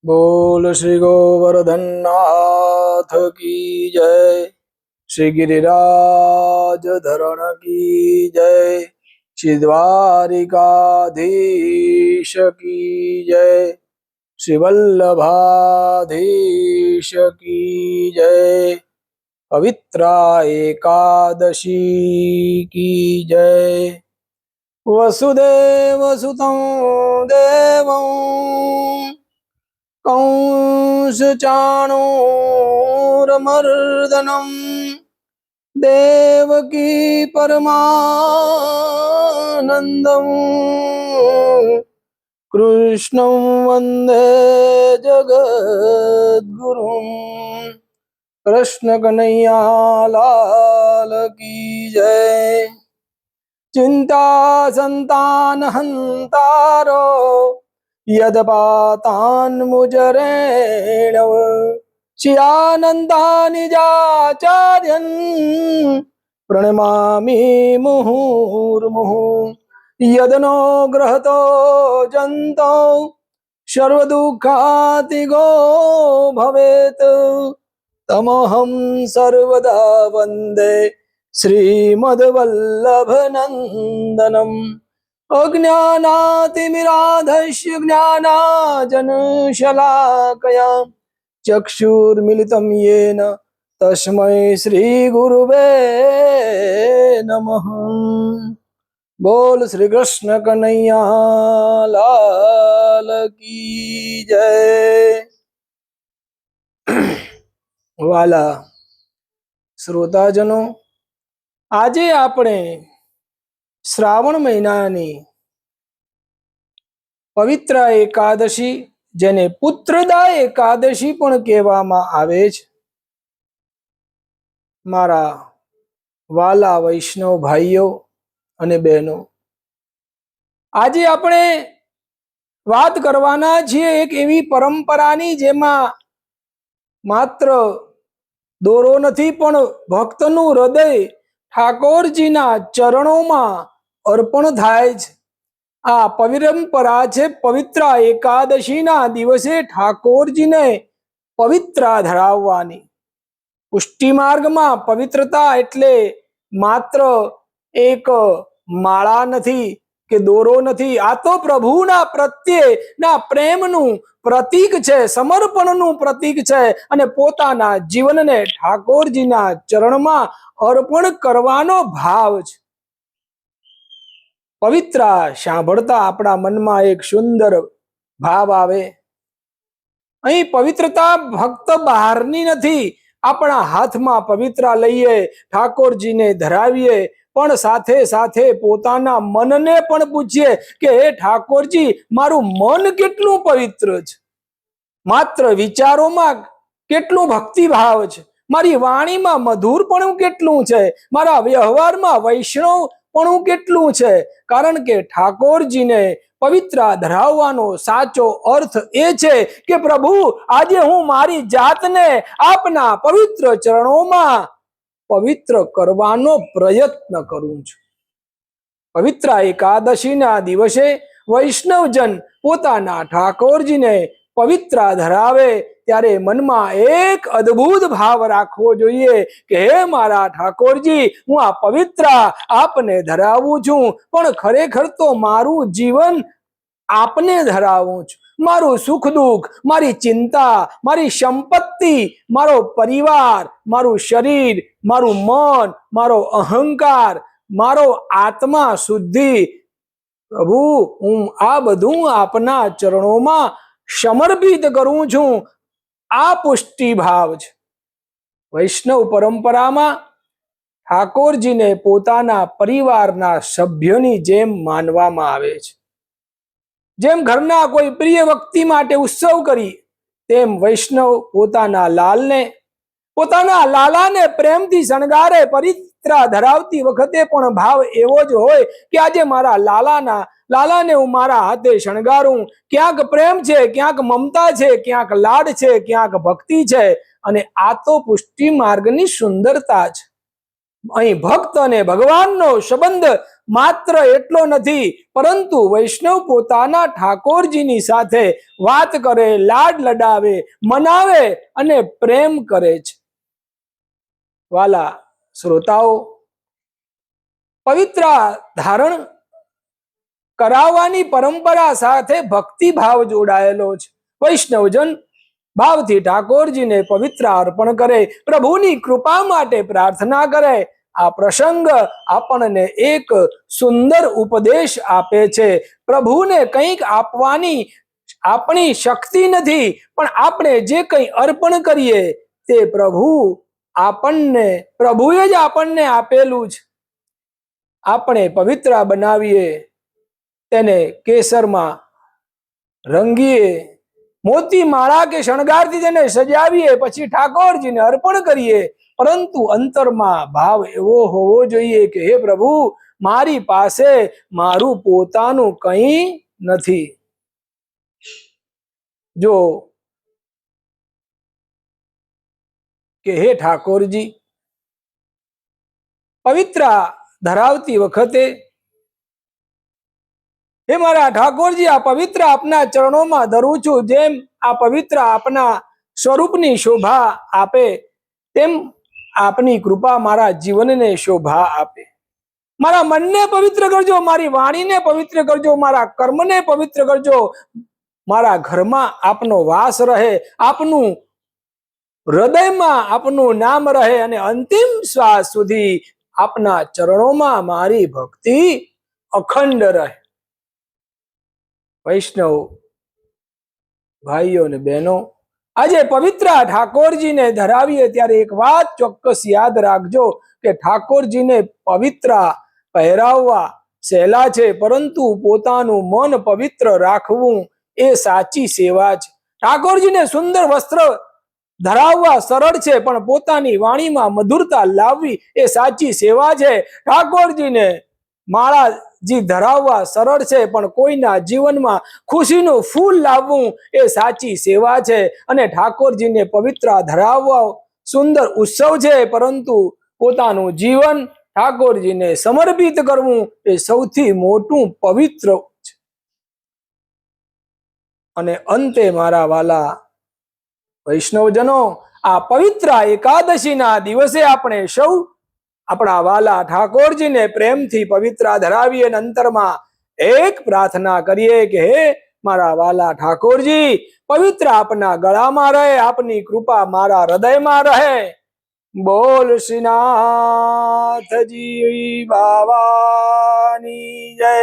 बोल श्री गोवर्धन नाथ की जय। श्री गिरिराज धरण की जय। श्री द्वारिकाधीश की जय। श्री वल्लभाधीश की जय। पवित्रा एकादशी की जय। वसुदेव सुतं देवं कंस चाणूरमर्दनं देवकी परमानन्दं कृष्णं वन्दे जगद्गुरुं। कृष्ण कन्हैया लाल की जय। चिंता संतान हंतारो यदपातान्मुजरेण श्रियानन्दा निजाचार्यन् प्रणमामि मुहुर्मुहुः। यदनुग्रहतो जन्तो सर्वदुःखातिगो भवेत् तमहं सर्वदा वन्दे श्रीमद्वल्लभनन्दनम्। अज्ञानातिमिराधस्य ज्ञानाजनशलाकया चक्षुर्मिलितं येन तस्मै श्रीगुरुवे नमः। बोल श्री कृष्ण कन्हैया लाल की जय। वाला श्रोताजनो, આજે આપણે શ્રાવણ મહિનાની પવિત્ર એકાદશી, જેને પુત્રદા એકાદશી પણ કહેવામાં આવે છે, મારા વાલા વૈષ્ણવ ભાઈઓ અને બહેનો, આજે આપણે વાત કરવાના છીએ એક એવી પરંપરાની જેમાં માત્ર દોરો નથી પણ ભક્તનું હૃદય ઠાકોરજીના ચરણોમાં અર્પણ થાય છે. આ પરંપરા છે પવિત્ર એકાદશીના દિવસે ઠાકોરજીને પવિત્ર ધરાવવાની. પુષ્ટિ માર્ગમાં પવિત્રતા એટલે માત્ર એક માળા નથી કે દોરો નથી. આ તો પ્રભુના પ્રત્યેના પ્રેમનું પ્રતીક છે, સમર્પણનું પ્રતીક છે અને પોતાના જીવનને ઠાકોરજીના ચરણમાં અર્પણ કરવાનો ભાવ છે. પવિત્ર સાંભળતા આપણા મનમાં એક સુંદર ભાવ આવે. અહીં પવિત્રતા ફક્ત બહારની નથી. આપણા હાથમાં પવિત્ર લઈએ, ઠાકોરજીને ધરાવીએ, પણ સાથે સાથે પોતાના મનને પણ પૂછીએ કે હે ઠાકોરજી, મારું મન કેટલું પવિત્ર છે, માત્ર વિચારોમાં કેટલું ભક્તિભાવ છે, મારી વાણીમાં મધુરપણું કેટલું છે, મારા વ્યવહારમાં વૈષ્ણવપણું કેટલું છે. કારણ કે ઠાકોરજીને પવિત્ર ધરાવવાનો સાચો અર્થ એ છે કે પ્રભુ, આજે હું મારી જાતને આપના પવિત્ર ચરણોમાં પવિત્ર કરવાનો પ્રયત્ન કરું છું. પવિત્ર એકાદશીના દિવસે વૈષ્ણવજન પોતાના ઠાકોરજીને પવિત્ર ધરાવે ત્યારે મનમાં એક અદ્ભુત ભાવ રાખવો જોઈએ કે હે મારા ઠાકોરજી, હું આ પવિત્ર આપને ધરાવું છું, પણ ખરેખર તો મારું જીવન આપને ધરાવું છું. મારું સુખ દુઃખ, મારી ચિંતા, મારી સંપત્તિ, મારો પરિવાર, મારું શરીર, મારું મન, મારો અહંકાર, મારો આત્મા શુદ્ધિ, પ્રભુ હું આ બધું આપના ચરણોમાં સમર્પિત કરું છું. આ પુષ્ટિ ભાવ છે. વૈષ્ણવ પરંપરામાં ઠાકોરજીને પોતાના પરિવારના સભ્યોની જેમ માનવામાં આવે છે. જેમ ઘરના કોઈ પ્રિય વ્યક્તિ માટે ઉત્સવ કરી, તેમ વૈષ્ણવ પોતાના લાલાને પ્રેમથી શણગારે. પવિત્ર ધરાવતી વખતે પણ ભાવ એવો જ હોય કે આજે મારા લાલાને હું મારા હાથે શણગારું. ક્યાંક પ્રેમ છે, ક્યાંક મમતા છે, ક્યાંક લાડ છે, ક્યાંક ભક્તિ છે. અને આ તો પુષ્ટિ માર્ગની સુંદરતા છે. અહીં ભક્ત અને ભગવાનનો સંબંધ માત્ર એટલો નથી, પરંતુ વૈષ્ણવ પોતાના ઠાકોરજીની સાથે વાત કરે, લાડ લડાવે, મનાવે અને પ્રેમ કરે છે. વાલા શ્રોતાઓ, પવિત્ર ધારણ કરાવવાની પરંપરા સાથે ભક્તિ ભાવ જોડાયેલો છે. વૈષ્ણવજન ભાવથી ઠાકોરજીને પવિત્ર અર્પણ કરે, પ્રભુની કૃપા માટે પ્રાર્થના કરે. આ પ્રસંગ આપણને એક સુંદર ઉપદેશ આપે છે. પ્રભુને કંઈક આપવાની આપણી શક્તિ નથી, પણ આપણે જે કંઈ અર્પણ કરીએ તે પ્રભુએ જ આપણને આપેલું છે. આપણે પવિત્ર બનાવીએ, તેને કેસરમાં રંગીએ, મોતી માળા કે શણગારથી તેને સજાવીએ, પછી ઠાકોરજીને અર્પણ કરીએ, પરંતુ અંતરમાં ભાવ એવો હોવો જોઈએ કે હે પ્રભુ, મારી પાસે મારું પોતાનું કંઈ નથી. જો કે હે ઠાકોરજી, પવિત્ર ધરાવતી વખતે હે મારા ઠાકોરજી, આ પવિત્ર આપના ચરણોમાં ધરું છું. જેમ આ પવિત્ર આપના સ્વરૂપની શોભા આપે, તેમ આપની કૃપા મારા જીવનને શોભા આપે. મારા મનને પવિત્ર કરજો, મારી વાણીને પવિત્ર કરજો, મારા કર્મને પવિત્ર કરજો. મારા ઘરમાં આપનો વાસ રહે, આપનું હૃદયમાં આપનું નામ રહે, અને અંતિમ શ્વાસ સુધી આપના ચરણોમાં મારી ભક્તિ અખંડ રહે. વૈષ્ણવ ભાઈઓ અને બહેનો, આજે પવિત્ર ઠાકોરજીને ધરાવીએ ત્યારે એક વાત ચોક્કસ યાદ રાખજો કે ઠાકોરજીને પવિત્ર પહેરાવવા સહેલા છે, પરંતુ પોતાનું મન પવિત્ર રાખવું એ સાચી સેવા છે. ઠાકોરજીને સુંદર વસ્ત્ર ધરાવવા સરળ છે, પણ પોતાની વાણીમાં મધુરતા લાવવી એ સાચી સેવા છે. ઠાકોરજીને માળાજી ધરાવવા સરળ છે, પણ કોઈના જીવનમાં ખુશીનું ફૂલ લાવવું એ સાચી સેવા છે. અને ઠાકોરજીને પવિત્ર ધરાવવા સુંદર ઉત્સવ છે, પરંતુ પોતાનું જીવન ઠાકોરજીને સમર્પિત કરવું એ સૌથી મોટું પવિત્ર છે. અને અંતે મારા વાલા વૈષ્ણવજનો, આ પવિત્ર એકાદશીના દિવસે આપણે સૌ આપણા વાલા ઠાકોરજીને પ્રેમથી પવિત્ર ધરાવીએ, અંતરમાં એક પ્રાર્થના કરીએ કે હે મારા વાલા ઠાકોરજી, પવિત્ર આપના ગળામાં રહે, આપની કૃપા મારા હૃદયમાં રહે. બોલ શ્રીનાથજી બાવાની જય,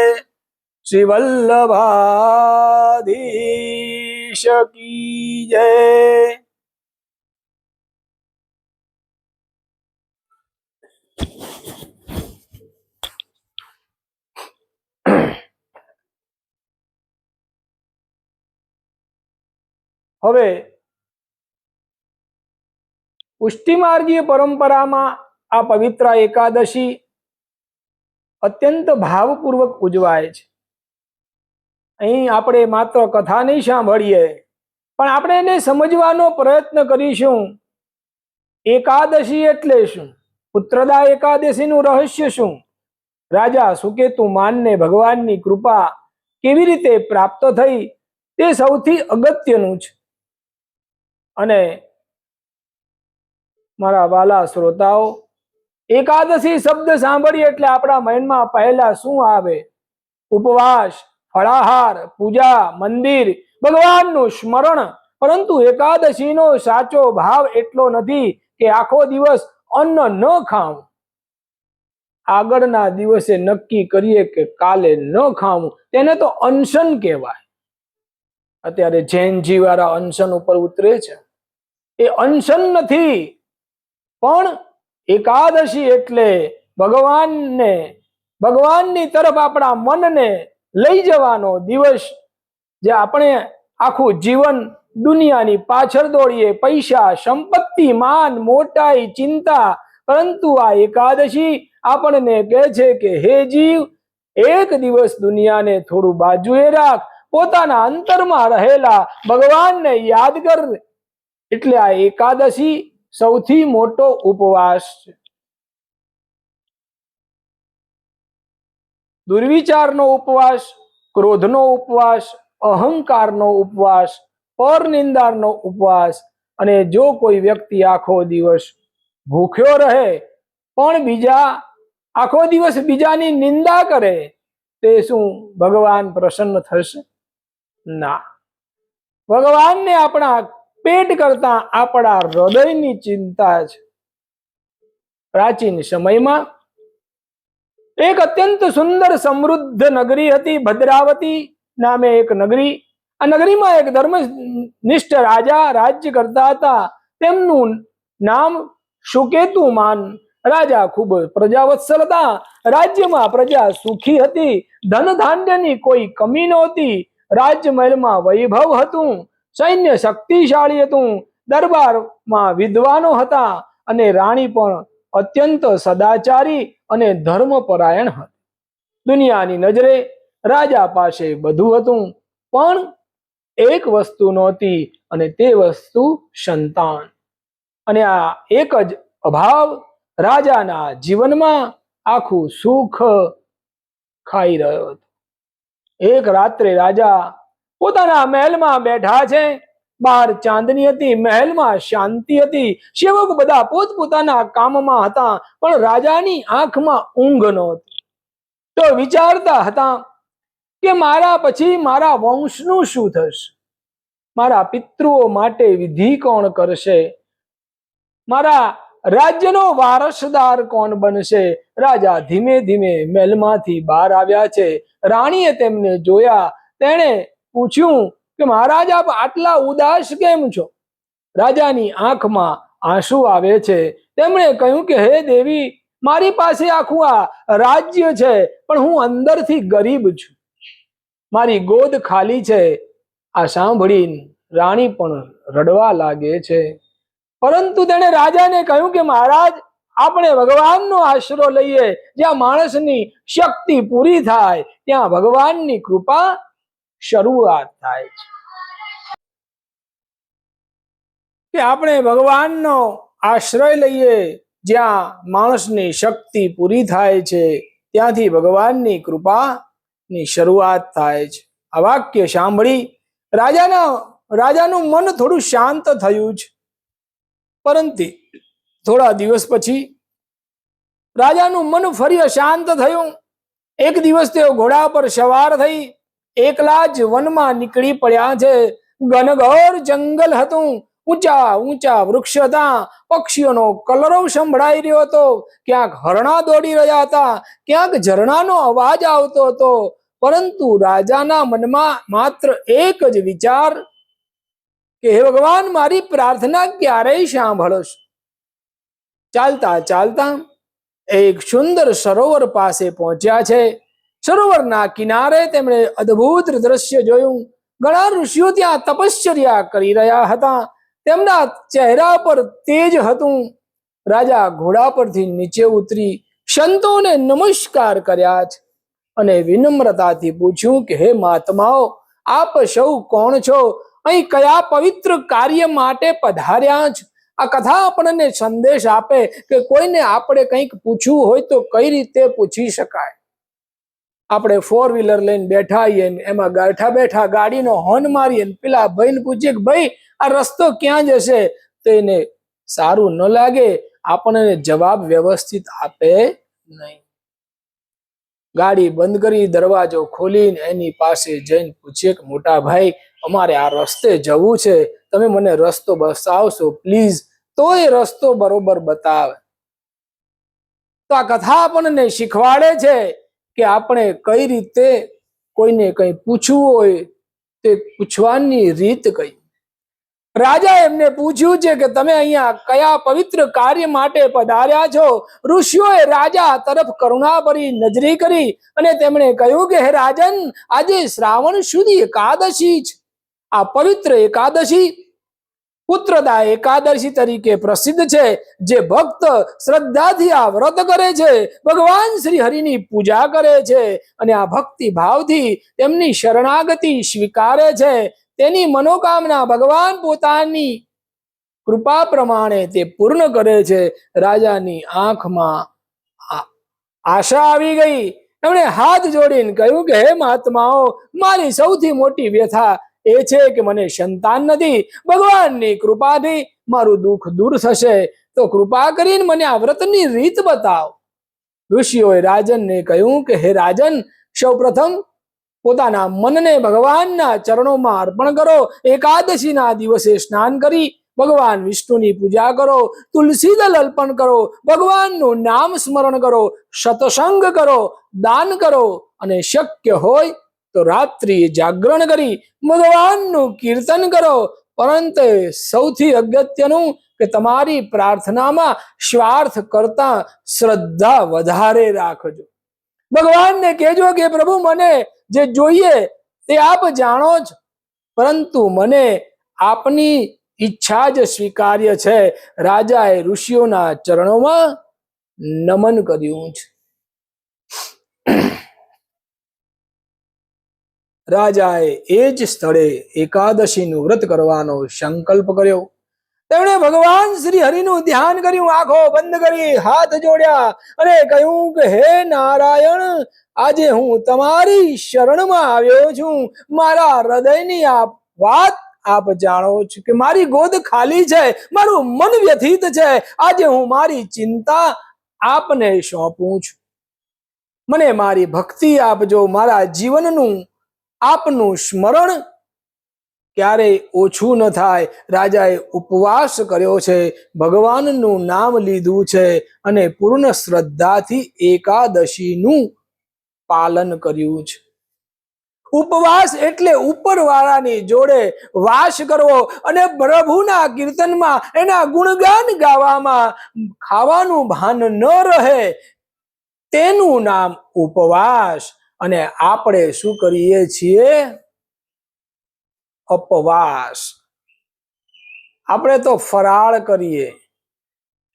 શ્રી વલ્લભાધીશ કી જય. હવે પુષ્ટિમાર્ગીય પરંપરામાં આ પવિત્ર એકાદશી અત્યંત ભાવપૂર્વક ઉજવાય છે. અહીં આપણે માત્ર કથા નહીં સાંભળીએ, પણ આપણે એને સમજવાનો પ્રયત્ન કરીશું. એકાદશી એટલે શું? પુત્રદા એકાદશીનું રહસ્ય શું? રાજા સુકેતુ માનને ભગવાનની કૃપા કેવી રીતે પ્રાપ્ત થઈ તે સૌથી અગત્યનું છે. અને મારા વાલા શ્રોતાઓ, એકાદશી શબ્દ સાંભળીએ એટલે આપણા મનમાં પહેલા શું આવે? ઉપવાસ, ફળાહાર, પૂજા, મંદિર, ભગવાનનું સ્મરણ. પરંતુ એકાદશીનો સાચો ભાવ એટલો નથી કે આખો દિવસ અન્ન ન ખાવું. આગળના દિવસે નક્કી કરીએ કે કાલે ન ખાવું, તેને તો અનશન કહેવાય. અત્યારે જૈનજી વાળા અનશન ઉપર ઉતરે છે. એ અનશન નથી, પણ એકાદશી એટલે ભગવાનની તરફ આપણા મનને લઈ જવાનો દિવસ. જે આપણે આખું જીવન દુનિયાની પાછળ દોડીએ, પૈસા, સંપત્તિ, માન, મોટાઈ, ચિંતા, પરંતુ આ એકાદશી આપણને કહે છે કે હે જીવ, એક દિવસ દુનિયાને થોડું બાજુએ રાખ, પોતાના અંતરમાં રહેલા ભગવાનને યાદ કર. એટલે આ એકાદશી સૌથી મોટો ઉપવાસ છે. દુર્વિચારનો ઉપવાસ, ક્રોધનો ઉપવાસ, અહંકારનો ઉપવાસ, પરનિંદાનો ઉપવાસ. અને જો કોઈ વ્યક્તિ આખો દિવસ ભૂખ્યો રહે પણ આખો દિવસ બીજાની નિંદા કરે, તે શું ભગવાન પ્રસન્ન થશે? ના. ભગવાનને આપણા પેટ કરતા આપણા હૃદયની ચિંતા છે. પ્રાચીન સમયમાં એક અત્યંત સુંદર સમૃદ્ધ નગરી હતી, ભદ્રાવતી નામે એક નગરી. આ નગરીમાં એક ધર્મનિષ્ઠ રાજા રાજ્ય કરતા હતા. તેમનું નામ સુકેતુમાન. રાજા ખૂબ પ્રજાવત્સલ હતા. રાજ્યમાં પ્રજા સુખી હતી. ધન ધાન્યની કોઈ કમી નહોતી. રાજમહેલમાં વૈભવ હતું. સૈન્ય શક્તિશાળી હતું. દરબારમાં વિદ્વાનો હતા. અને રાણી પણ અત્યંત સદાચારી અને ધર્મપરાયણ હતી. દુનિયાની નજરે રાજા પાસે બધું હતું, પણ એક વસ્તુ નહોતી, અને તે વસ્તુ સંતાન. અને આ એક જ અભાવ રાજાના જીવનમાં આખું સુખ ખાઈ રહ્યો હતો. એક રાત્રે રાજા પોતાના મહેલમાં બેઠા છે. બહાર ચાંદની હતી, મહેલમાં શાંતિ હતી. સેવક બધા પોતપોતાના કામમાં હતા, પણ રાજાની આંખમાં ઊંઘ નહોતી. તો વિચારતા હતા કે મારા પછી મારા વંશનું શું થશે? મારા પિતૃઓ માટે વિધિ કોણ કરશે? મારા રાજ્યનો વારસદાર કોણ બનશે? રાજા ધીમે ધીમે મહેલમાંથી બહાર આવ્યા છે. રાણીએ તેમને જોયા. તેણે પૂછ્યું કે મહારાજ, આપ આટલા ઉદાસ કેમ છો? રાજાની આંખમાં આંસુ આવે છે. તેમણે કહ્યું કે હે દેવી, મારી પાસે આખું આ રાજ્ય છે, પણ હું અંદરથી ગરીબ છું. મારી ગોદ ખાલી છે. આ સાંભળીને રાણી પણ રડવા લાગે છે. પરંતુ તેણે રાજાને કહ્યું કે મહારાજ, આપણે ભગવાનનો આશરો લઈએ. જ્યાં માણસની શક્તિ પૂરી થાય ત્યાં ભગવાનની કૃપા શરૂઆત થાય છે. કે આપણે ભગવાનનો આશ્રય લઈએ. જ્યાં માણસની શક્તિ પૂરી થાય છે ત્યાંથી ભગવાનની કૃપાની શરૂઆત થાય છે. આ વાક્ય સાંભળી રાજાનું મન થોડું શાંત થયું છે. પરંતુ થોડા દિવસ પછી રાજાનું મન ફરી અશાંત થયું. એક દિવસ તેઓ ઘોડા પર સવાર થઈ એકલા જ વનમાં નીકળી પડ્યા છે. ઘનઘોર જંગલ હતું. ઊંચા ઊંચા વૃક્ષ હતા. પક્ષીઓનો કલરવ સંભળાઈ રહ્યો હતો. ક્યાંક હરણા દોડી રહ્યા હતા, ક્યાંક ઝરણાનો અવાજ આવતો હતો. પરંતુ રાજાના મનમાં માત્ર એક જ વિચાર કે હે ભગવાન, મારી પ્રાર્થના ક્યારેય સાંભળશો? ચાલતા ચાલતા એક સુંદર સરોવર પાસે પહોંચ્યા છે. સરોવરના કિનારે તેમણે અદ્ભુત દ્રશ્ય જોયું. ઘણા ઋષિઓ ત્યાં તપશ્ચર્યા કરી રહ્યા હતા. તેમના ચહેરા પર તેજ હતું. રાજા ઘોડા પરથી નીચે ઉતરી સંતોને નમસ્કાર કર્યા છે અને વિનમ્રતાથી પૂછ્યું કે હે મહાત્માઓ, આપ સૌ કોણ છો? અહીં કયા પવિત્ર કાર્ય માટે પધાર્યા છો? આ કથા આપણને સંદેશ આપે કે કોઈને આપણે કંઈક પૂછવું હોય તો કઈ રીતે પૂછી શકાય. આપણે 4-વ્હીલર લઈને બેઠા આવીએ, એમાં બેઠા ગાડીનો હોર્ન મારીએ, પેલા ભાઈને પૂછીએ કે ભાઈ આ રસ્તો ક્યાં જશે? તો એને સારું ન લાગે, આપણને જવાબ વ્યવસ્થિત આપે નહીં. ગાડી બંધ કરી દરવાજો ખોલીને એની પાસે જઈને પૂછીએ કે મોટા ભાઈ, અમારે આ રસ્તે જવું છે, તમે મને રસ્તો બતાવશો પ્લીઝ? તો એ રસ્તો બરોબર બતાવે. તો આ કથા આપણને શીખવાડે છે કે આપણે કઈ રીતે કોઈને કંઈ પૂછવું હોય તે પૂછવાની રીત કઈ. રાજા એમને પૂછ્યું છે કે તમે અહીંયા કયા પવિત્ર કાર્ય માટે પધાર્યા છો? ઋષિઓએ રાજા તરફ કરુણાભરી નજરે કરી અને તેમણે કહ્યું કે હે રાજન, આજે શ્રાવણ સુદ એકાદશી છે. આ પવિત્ર એકાદશી પુત્રદા એકાદશી તરીકે પ્રસિદ્ધ છે. જે ભક્ત શ્રદ્ધાથી આ વ્રત કરે છે, ભગવાન શ્રી હરિની પૂજા કરે છે અને આ ભક્તિ ભાવથી તેમની શરણાગતિ સ્વીકારે છે, તેની મનોકામના ભગવાન પોતાની કૃપા પ્રમાણે તે પૂર્ણ કરે છે. રાજાની આંખમાં આશા આવી ગઈ એમણે હાથ જોડીને કહ્યું કે હે મહાત્માઓ, મારી સૌથી મોટી વ્યથા એ છે કે મને સંતાન નથી. ભગવાનની કૃપાથી મારું દુઃખ દૂર થશે, તો કૃપા કરીને મને આ વ્રતની રીત બતાવો. ઋષિઓએ રાજનને કહ્યું કે હે રાજન, સૌપ્રથમ પોતાના મનને ભગવાનના ચરણોમાં અર્પણ કરો. એકાદશીના દિવસે સ્નાન કરી ભગવાન વિષ્ણુની પૂજા કરો, તુલસી દલ અર્પણ કરો, ભગવાનનું નામ સ્મરણ કરો, સત્સંગ કરો, દાન કરો, અને શક્ય હોય તો રાત્રિએ જાગરણ કરી ભગવાનનું કીર્તન કરો. પરંતુ સૌથી અગત્યનું કે તમારી પ્રાર્થનામાં સ્વાર્થ કરતા શ્રદ્ધા વધારે રાખજો. ભગવાનને કહેજો કે પ્રભુ, મને જે જોઈએ તે આપ જાણો જ, પરંતુ મને આપની ઈચ્છા જ સ્વીકાર્ય છે. રાજાએ ઋષિઓના ચરણોમાં નમન કર્યું છે. રાજાએ એ જ સ્થળે એકાદશીનું વ્રત કરવાનો સંકલ્પ કર્યો. તેમણે ભગવાન શ્રી હરિનું ધ્યાન કર્યું, આંખો બંધ કરી હાથ જોડ્યા અને કહ્યું કે હે નારાયણ, આજે હું તમારી શરણમાં આવ્યો છું. મારા હૃદયની આ વાત આપ જાણો છો કે મારી ગોદ ખાલી છે, મારું મન વ્યથિત છે. આજે હું મારી ચિંતા આપને સોંપું છું. મને મારી ભક્તિ આપજો. મારા જીવનનું આપનું સ્મરણ ક્યારેય ઓછું ન થાય. રાજાએ ઉપવાસ કર્યો છે, ભગવાનનું નામ લીધું છે અને પૂર્ણ શ્રદ્ધાથી એકાદશીનું પાલન કર્યું છે. ઉપવાસ એટલે ઉપરવાળાની જોડે વાસ કરવો અને પ્રભુના કીર્તનમાં એના ગુણગાન ગાવામાં ખાવાનું ભાન ન રહે, તેનું નામ ઉપવાસ. અને આપણે શું કરીએ છીએ? અપવાસ. આપણે તો ફરાળ કરીએ,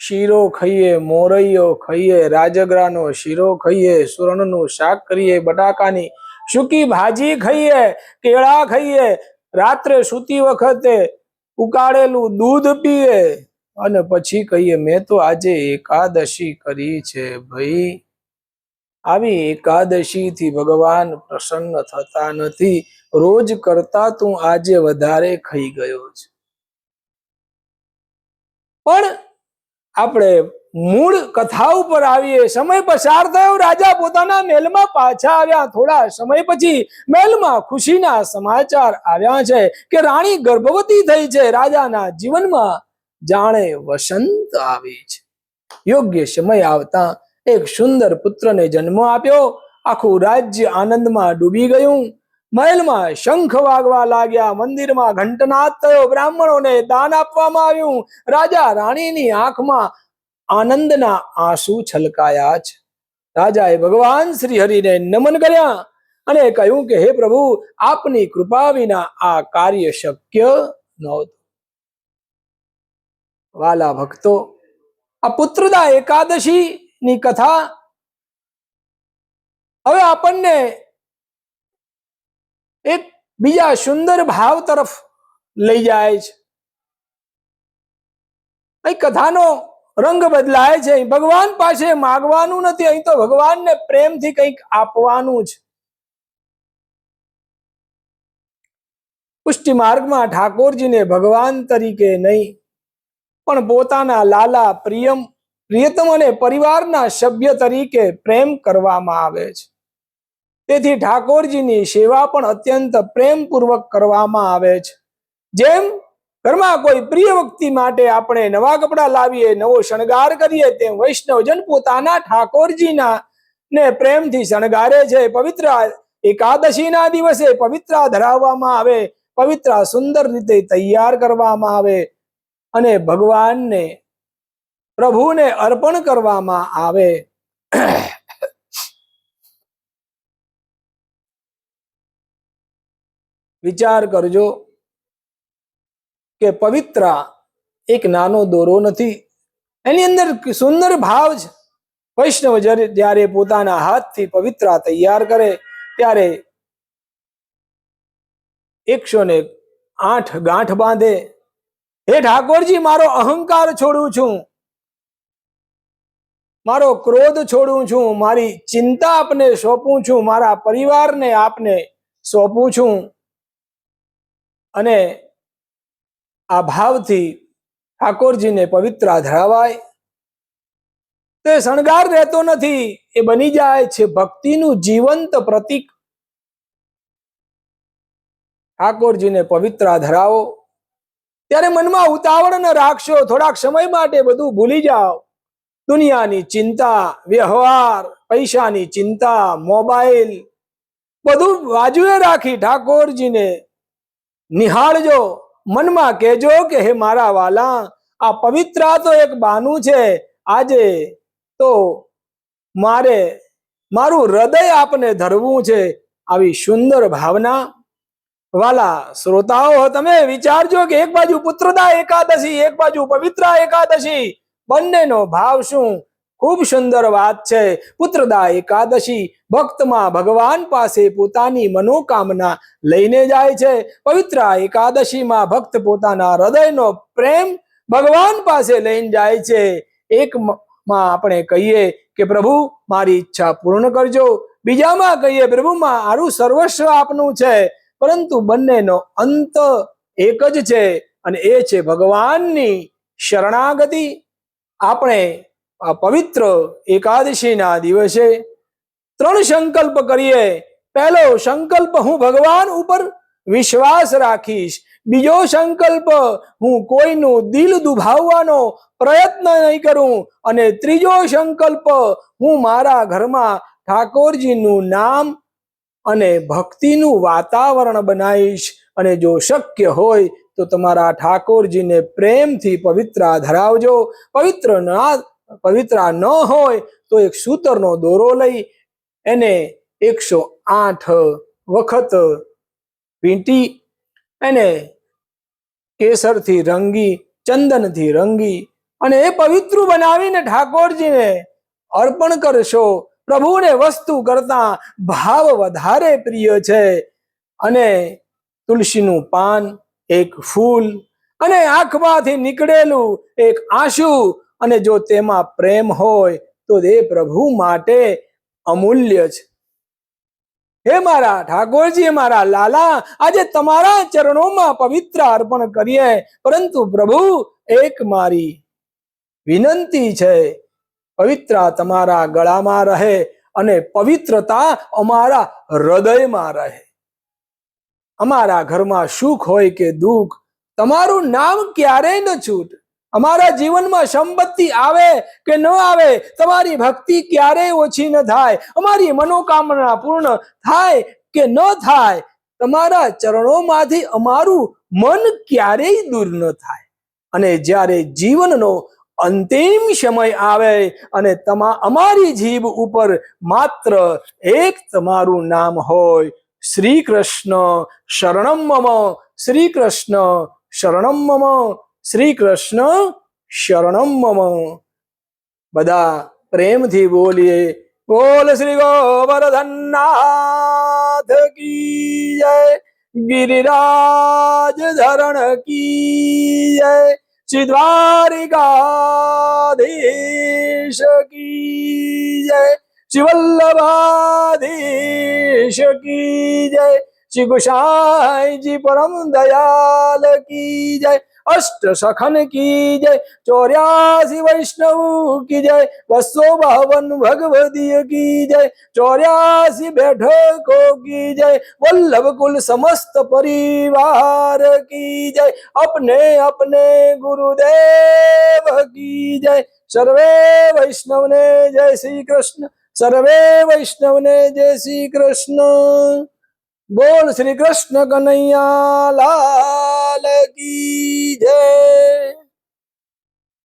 શીરો ખાઈએ, મોરૈયો ખાઈએ, રાજગરાનો શીરો ખાઈએ, સુરણનું શાક કરીએ, બટાકાની સૂકી ભાજી ખાઈએ, કેળા ખાઈએ, રાત્રે સૂતી વખતે ઉકાળેલું દૂધ પીએ અને પછી કહીએ મેં તો આજે એકાદશી કરી છે. ભાઈ, આવી એકાદશીથી ભગવાન પ્રસન્ન થતા નથી. રોજ કરતા તું આજે વધારે ખાઈ ગયો છે. પણ આપણે મૂળ કથા ઉપર આવીએ. સમય પસાર થયો, રાજા પોતાના મહેલમાં પાછા આવ્યા. થોડા સમય પછી મહેલમાં ખુશીના સમાચાર આવ્યા છે કે રાણી ગર્ભવતી થઈ છે. રાજાના જીવનમાં જાણે વસંત આવી છે. યોગ્ય સમય આવતા એક સુંદર પુત્રને જન્મ આપ્યો. આખું રાજ્ય આનંદમાં ડૂબી ગયું. મહેલમાં શંખ વાગવા લાગ્યા, મંદિરમાં ઘંટનાદ થયો, બ્રાહ્મણોને દાન આપવામાં આવ્યું. રાજા રાણીની આંખમાં આનંદના આંસુ છલકાયા છે. રાજાએ ભગવાન શ્રી હરિને નમન કર્યા અને કહ્યું કે હે પ્રભુ, આપની કૃપા વિના આ કાર્ય શક્ય નહોતું. વાલા ભક્તો, આ પુત્રદા એકાદશી ની કથા હવે આપણને એક બીજા સુંદર ભાવ તરફ લઈ જાય છે. અહીં કથાનો રંગ બદલાય છે. ભગવાન પાસે માગવાનું નથી, અહીં તો ભગવાનને પ્રેમથી કંઈક આપવાનું છે. પુષ્ટિ માર્ગમાં ઠાકોરજીને ભગવાન તરીકે નહીં પણ પોતાના લાલા પ્રિયતમ અને પરિવારના સભ્ય તરીકે પ્રેમ કરવામાં આવે છે. તેથી ઠાકોરજીની સેવા પણ અત્યંત પ્રેમપૂર્વક કરવામાં આવે છે. જેમ ઘરમાં કોઈ પ્રિય વ્યક્તિ માટે આપણે નવા કપડા લાવીએ, નવો શણગાર કરીએ, તેમ વૈષ્ણવજન પોતાના ઠાકોરજીના ને પ્રેમથી શણગારે છે. પવિત્ર એકાદશીના દિવસે પવિત્રા ધરાવવામાં આવે, પવિત્રા સુંદર રીતે તૈયાર કરવામાં આવે અને ભગવાનને, પ્રભુને અર્પણ કરવામાં આવે. વિચાર કરજો કે પવિત્રા એક નાનો દોરો નથી, એની અંદર સુંદર ભાવ છે. વૈષ્ણવ જ્યારે પોતાના હાથથી પવિત્રા તૈયાર કરે ત્યારે 108 ગાંઠ બાંધે. હે ઠાકોરજી, મારો અહંકાર છોડું છું, મારો ક્રોધ છોડું છું, મારી ચિંતા આપને સોંપું છું, મારા પરિવારને આપને સોંપું છું. અને આ ભાવથી ઠાકોરજીને પવિત્ર ધરાવાય. તે શણગાર રહેતો નથી, એ બની જાય છે ભક્તિનું જીવંત પ્રતીક. ઠાકોરજીને પવિત્ર ધરાવો ત્યારે મનમાં ઉતાવળ ન રાખશો. થોડાક સમય માટે બધું ભૂલી જાઓ. દુનિયાની ચિંતા, વ્યવહાર, પૈસાની ચિંતા, મોબાઈલ બધું બાજુએ રાખી ઠાકોરજીને નિહાળજો. મનમાં કહેજો કે હે મારા વાલા, આ પવિત્ર તો એક બાનું છે. આજે તો મારું હૃદય આપને ધરવું છે. આવી સુંદર ભાવના. વાલા શ્રોતાઓ, તમે વિચારજો કે એક બાજુ પુત્રદા એકાદશી, એક બાજુ પવિત્ર એકાદશી, બંનેનો ભાવ શું? ખૂબ સુંદર વાત છે. પુત્રદા એકાદશી ભક્તમાં ભગવાન પાસે પોતાની મનોકામના લઈને જાય છે. પવિત્ર એકાદશીમાં ભક્ત પોતાના હૃદયનો પ્રેમ ભગવાન પાસે લઈને જાય છે. એકમાં આપણે કહીએ કે પ્રભુ મારી ઈચ્છા પૂર્ણ કરજો, બીજામાં કહીએ પ્રભુ મારું સર્વસ્વ આપનું છે. પરંતુ બંનેનો અંત એક જ છે, અને એ છે ભગવાનની શરણાગતિ. આપણે આ પવિત્ર એકાદશીના દિવસે 3 સંકલ્પ કરીએ. પહેલો સંકલ્પ, હું ભગવાન ઉપર વિશ્વાસ રાખીશ. બીજો સંકલ્પ, હું કોઈનું દિલ દુભાવવાનો પ્રયત્ન નહીં કરું. અને ત્રીજો સંકલ્પ, હું મારા ઘરમાં ઠાકોરજીનું નામ અને ભક્તિનું વાતાવરણ બનાવીશ. અને જો શક્ય હોય તો તમારા ઠાકોરજીને પ્રેમથી પવિત્ર ધરાવજો. પવિત્ર ન હોય તો એક સૂતરનો દોરો લઈ એને 108 વખત વીંટી, એને કેસરથી રંગી, ચંદનથી રંગી, અને એ પવિત્ર બનાવીને ઠાકોરજીને અર્પણ કરશો. પ્રભુને વસ્તુ કરતા ભાવ વધારે પ્રિય છે. અને તુલસીનું પાન, એક ફૂલ, અને આંખમાંથી નીકળેલું એક આંસુ, અને જો તેમાં પ્રેમ હોય તો એ પ્રભુ માટે અમૂલ્ય છે. હે મારા ઠાકોરજી, મારા લાલા, આજે તમારા ચરણોમાં પવિત્ર અર્પણ કરીએ. પરંતુ પ્રભુ, એક મારી વિનંતી છે, પવિત્ર તમારા ગળામાં રહે અને પવિત્રતા અમારા હૃદયમાં રહે. અમારા ઘરમાં સુખ હોય કે દુઃખ, તમારું નામ ક્યારેય ન છૂટ. અમારા જીવનમાં સંપત્તિ આવે કે ન આવે, તમારી ભક્તિ ક્યારેય ઓછી ન થાય. અમારી મનોકામના પૂર્ણ થાય કે ન થાય, તમારા ચરણોમાંથી અમારું મન ક્યારેય દૂર ન થાય. અને જ્યારે જીવનનો અંતિમ સમય આવે અને અમારી જીભ ઉપર માત્ર એક તમારું નામ હોય, શ્રી કૃષ્ણ શરણમ મમ, શ્રી કૃષ્ણ શરણમ મમ, શ્રી કૃષ્ણ શરણમ મમ. બધા પ્રેમથી બોલીએ, બોલ શ્રી ગોવર્ધનનાથ કી જય, गिरिराज धरण की जय, श्री द्वारिकाधीश की जय, श्री वल्लभाधीश की जय, श्री गोसाई जी परम दयाल की जय, अष्ट सखन की जय, 84 वैष्णव की जय, 252 भगवदीय की जय, 84 बैठकों की जय, वल्लभ कुल समस्त परिवार की जय, अपने अपने गुरुदेव की जय. सर्वे वैष्णव ने जय श्री कृष्ण, सर्वे वैष्णव ने जय श्री कृष्ण. बोल श्री कृष्ण कन्हैया लाल की जय.